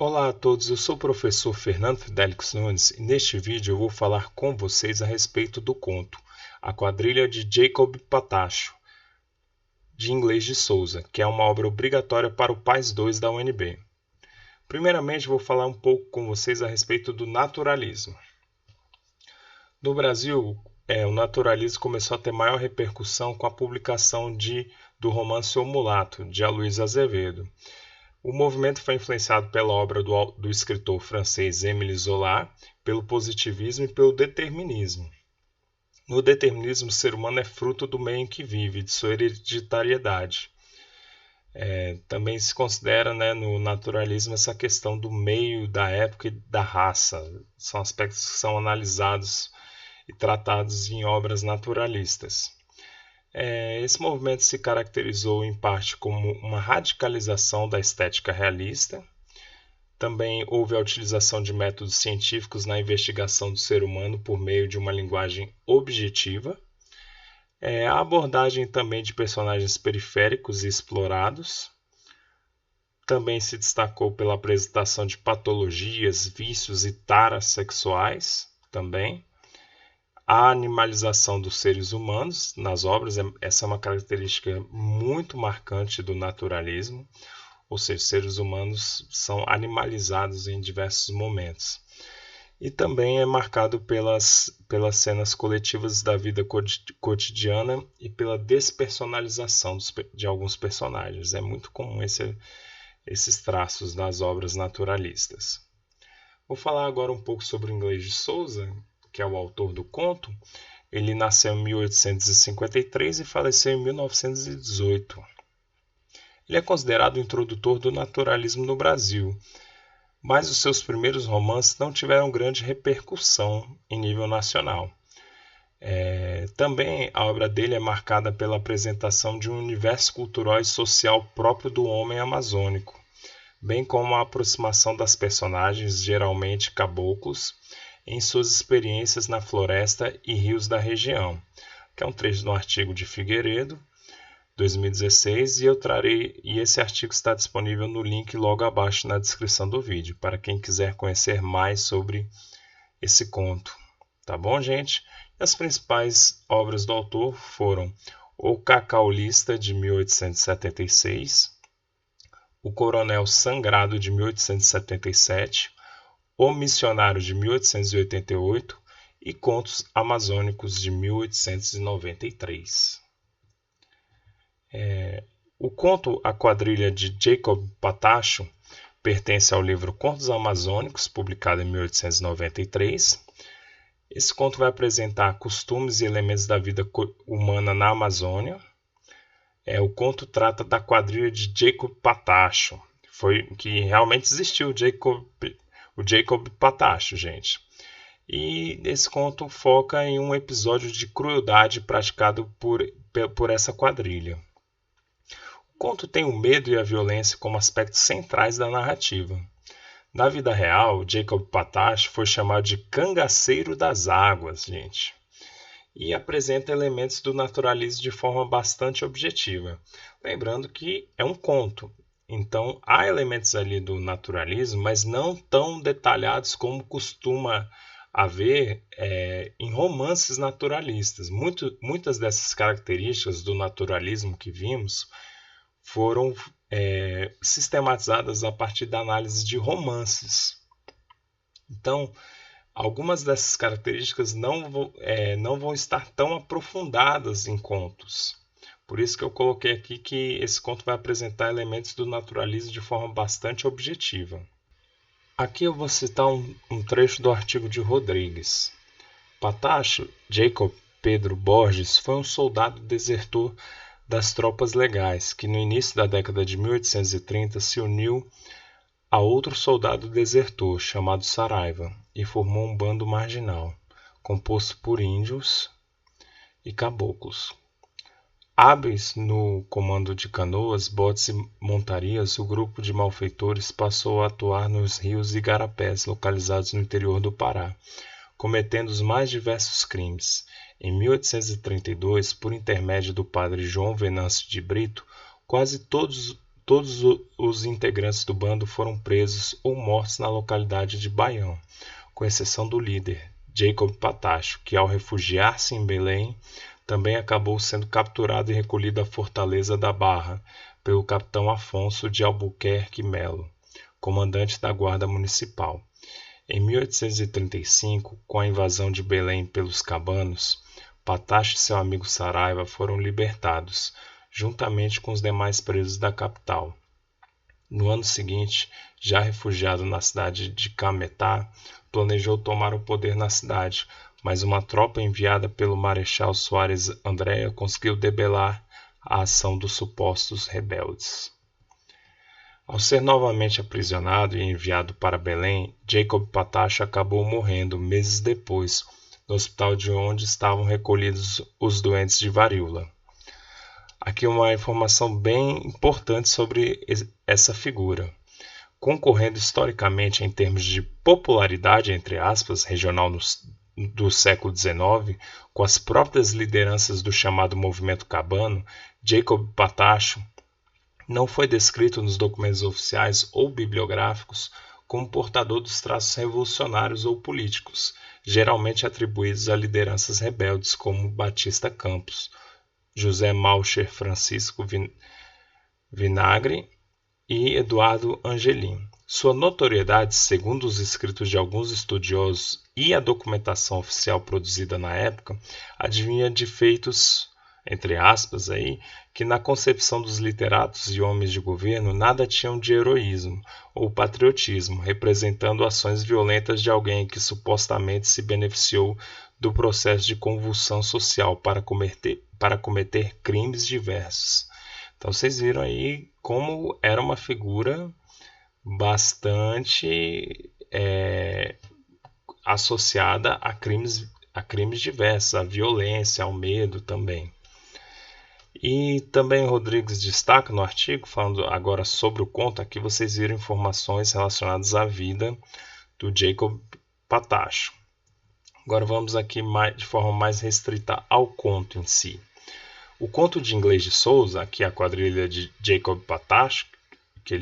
Olá a todos, eu sou o professor Fernando Fidelix Nunes e neste vídeo eu vou falar com vocês a respeito do conto A Quadrilha de Jacob Patacho, de Inglês de Souza, que é uma obra obrigatória para o PAS 2 da UNB. Primeiramente vou falar um pouco com vocês a respeito do naturalismo. No Brasil, o naturalismo começou a ter maior repercussão com a publicação do romance O Mulato, de Aloysio Azevedo. O movimento foi influenciado pela obra do escritor francês Émile Zola, pelo positivismo e pelo determinismo. No determinismo, o ser humano é fruto do meio em que vive, de sua hereditariedade. Também se considera, no naturalismo, essa questão do meio, da época e da raça. São aspectos que são analisados e tratados em obras naturalistas. Esse movimento se caracterizou em parte como uma radicalização da estética realista. Também houve a utilização de métodos científicos na investigação do ser humano por meio de uma linguagem objetiva. A abordagem também de personagens periféricos e explorados. Também se destacou pela apresentação de patologias, vícios e taras sexuais também. A animalização dos seres humanos nas obras, essa é uma característica muito marcante do naturalismo, ou seja, os seres humanos são animalizados em diversos momentos. E também é marcado pelas cenas coletivas da vida cotidiana e pela despersonalização de alguns personagens. É muito comum esses traços nas obras naturalistas. Vou falar agora um pouco sobre o Inglês de Souza, que é o autor do conto. Ele nasceu em 1853 e faleceu em 1918. Ele é considerado o introdutor do naturalismo no Brasil, mas os seus primeiros romances não tiveram grande repercussão em nível nacional. Também a obra dele é marcada pela apresentação de um universo cultural e social próprio do homem amazônico, bem como a aproximação das personagens, geralmente caboclos, em suas experiências na floresta e rios da região, que é um trecho do artigo de Figueiredo, 2016, e esse artigo está disponível no link logo abaixo na descrição do vídeo, para quem quiser conhecer mais sobre esse conto. Tá bom, gente? E as principais obras do autor foram O Cacaulista, de 1876, O Coronel Sangrado, de 1877, O Missionário, de 1888 e Contos Amazônicos, de 1893. O conto A Quadrilha de Jacob Patacho pertence ao livro Contos Amazônicos, publicado em 1893. Esse conto vai apresentar costumes e elementos da vida humana na Amazônia. O conto trata da quadrilha de Jacob Patacho, que realmente existiu o Jacob Patacho, gente. E esse conto foca em um episódio de crueldade praticado por essa quadrilha. O conto tem o medo e a violência como aspectos centrais da narrativa. Na vida real, Jacob Patacho foi chamado de cangaceiro das águas, gente, e apresenta elementos do naturalismo de forma bastante objetiva. Lembrando que é um conto, então há elementos ali do naturalismo, mas não tão detalhados como costuma haver em romances naturalistas. Muitas dessas características do naturalismo que vimos foram sistematizadas a partir da análise de romances. Então, algumas dessas características não vão estar tão aprofundadas em contos. Por isso que eu coloquei aqui que esse conto vai apresentar elementos do naturalismo de forma bastante objetiva. Aqui eu vou citar um trecho do artigo de Rodrigues. Patacho, Jacob Pedro Borges, foi um soldado desertor das tropas legais, que no início da década de 1830 se uniu a outro soldado desertor chamado Saraiva e formou um bando marginal, composto por índios e caboclos. Hábeis no comando de canoas, botes e montarias, o grupo de malfeitores passou a atuar nos rios e igarapés localizados no interior do Pará, cometendo os mais diversos crimes. Em 1832, por intermédio do padre João Venâncio de Brito, quase todos todos os integrantes do bando foram presos ou mortos na localidade de Baião, com exceção do líder, Jacob Patacho, que ao refugiar-se em Belém, também acabou sendo capturado e recolhido à Fortaleza da Barra pelo capitão Afonso de Albuquerque Melo, comandante da Guarda Municipal. Em 1835, com a invasão de Belém pelos cabanos, Patacho e seu amigo Saraiva foram libertados, juntamente com os demais presos da capital. No ano seguinte, já refugiado na cidade de Cametá, planejou tomar o poder na cidade, mas uma tropa enviada pelo Marechal Soares Andréa conseguiu debelar a ação dos supostos rebeldes. Ao ser novamente aprisionado e enviado para Belém, Jacob Patacho acabou morrendo meses depois, no hospital de onde estavam recolhidos os doentes de varíola. Aqui uma informação bem importante sobre essa figura. Concorrendo historicamente em termos de popularidade, entre aspas, regional do século XIX, com as próprias lideranças do chamado movimento cabano, Jacob Patacho não foi descrito nos documentos oficiais ou bibliográficos como portador dos traços revolucionários ou políticos, geralmente atribuídos a lideranças rebeldes como Batista Campos, José Malcher Francisco Vinagre e Eduardo Angelim. Sua notoriedade, segundo os escritos de alguns estudiosos e a documentação oficial produzida na época, advinha de feitos, entre aspas, aí, que na concepção dos literatos e homens de governo nada tinham de heroísmo ou patriotismo, representando ações violentas de alguém que supostamente se beneficiou do processo de convulsão social para cometer crimes diversos. Então vocês viram aí como era uma figura bastante associada a crimes diversos, à violência, ao medo também. E também Rodrigues destaca no artigo, falando agora sobre o conto, aqui vocês viram informações relacionadas à vida do Jacob Patacho. Agora vamos aqui de forma mais restrita ao conto em si. O conto de Inglês de Souza, aqui a quadrilha de Jacob Patacho, que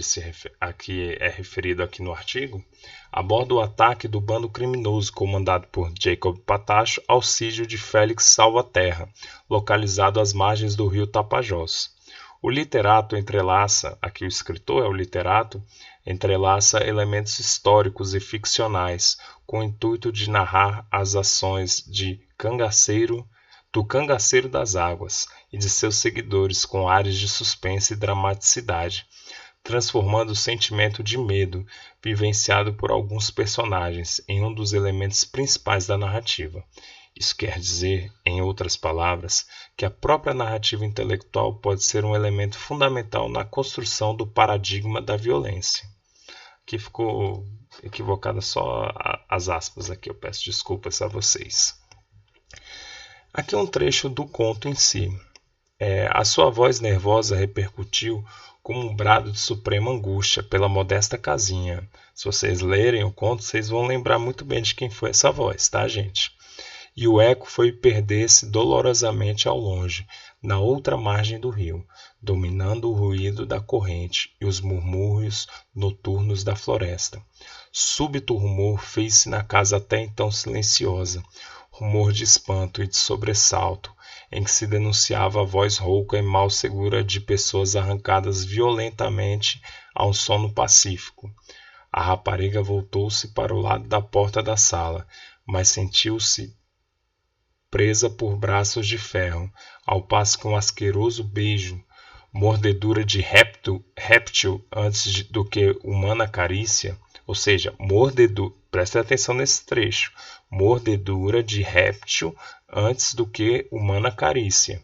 aqui é referido aqui no artigo, aborda o ataque do bando criminoso comandado por Jacob Patacho ao sítio de Félix Salvaterra, localizado às margens do rio Tapajós. O literato entrelaça, aqui o escritor é o literato, entrelaça elementos históricos e ficcionais, com o intuito de narrar as ações do Cangaceiro das Águas e de seus seguidores com ares de suspense e dramaticidade, transformando o sentimento de medo vivenciado por alguns personagens em um dos elementos principais da narrativa. Isso quer dizer, em outras palavras, que a própria narrativa intelectual pode ser um elemento fundamental na construção do paradigma da violência. Aqui ficou equivocada só as aspas, aqui eu peço desculpas a vocês. Aqui é um trecho do conto em si. A sua voz nervosa repercutiu como um brado de suprema angústia pela modesta casinha. Se vocês lerem o conto, vocês vão lembrar muito bem de quem foi essa voz, tá, gente? E o eco foi perder-se dolorosamente ao longe, na outra margem do rio, dominando o ruído da corrente e os murmúrios noturnos da floresta. Súbito rumor fez-se na casa até então silenciosa, rumor de espanto e de sobressalto, em que se denunciava a voz rouca e mal segura de pessoas arrancadas violentamente a um sono pacífico. A rapariga voltou-se para o lado da porta da sala, mas sentiu-se presa por braços de ferro, ao passo que um asqueroso beijo, mordedura de réptil antes do que humana carícia, ou seja, preste atenção nesse trecho, mordedura de réptil antes do que humana carícia,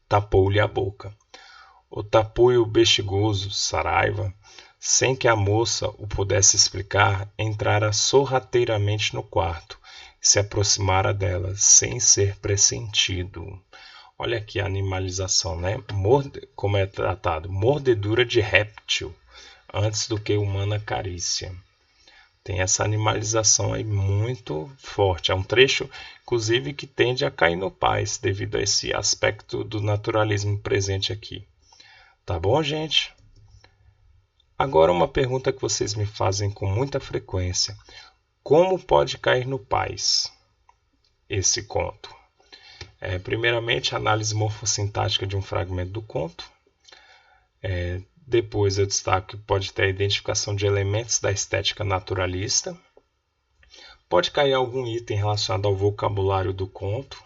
tapou-lhe a boca. O tapuio bexigoso, Saraiva, sem que a moça o pudesse explicar, entrara sorrateiramente no quarto e se aproximara dela, sem ser pressentido. Olha aqui a animalização, né? Como é tratado, mordedura de réptil antes do que humana carícia. Tem essa animalização aí muito forte. É um trecho, inclusive, que tende a cair no paz, devido a esse aspecto do naturalismo presente aqui. Tá bom, gente? Agora uma pergunta que vocês me fazem com muita frequência. Como pode cair no Paz esse conto? Primeiramente, análise morfossintática de um fragmento do conto. Depois eu destaco que pode ter a identificação de elementos da estética naturalista. Pode cair algum item relacionado ao vocabulário do conto.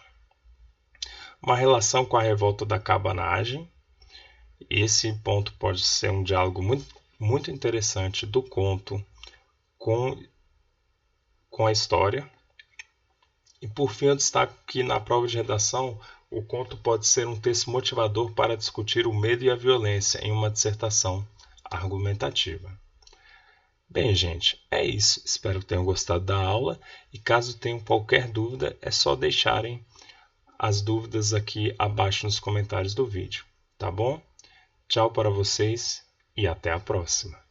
Uma relação com a revolta da cabanagem. Esse ponto pode ser um diálogo muito interessante do conto com a história. E por fim eu destaco que na prova de redação o conto pode ser um texto motivador para discutir o medo e a violência em uma dissertação argumentativa. Bem, gente, é isso. Espero que tenham gostado da aula e caso tenham qualquer dúvida é só deixarem as dúvidas aqui abaixo nos comentários do vídeo, tá bom? Tchau para vocês e até a próxima.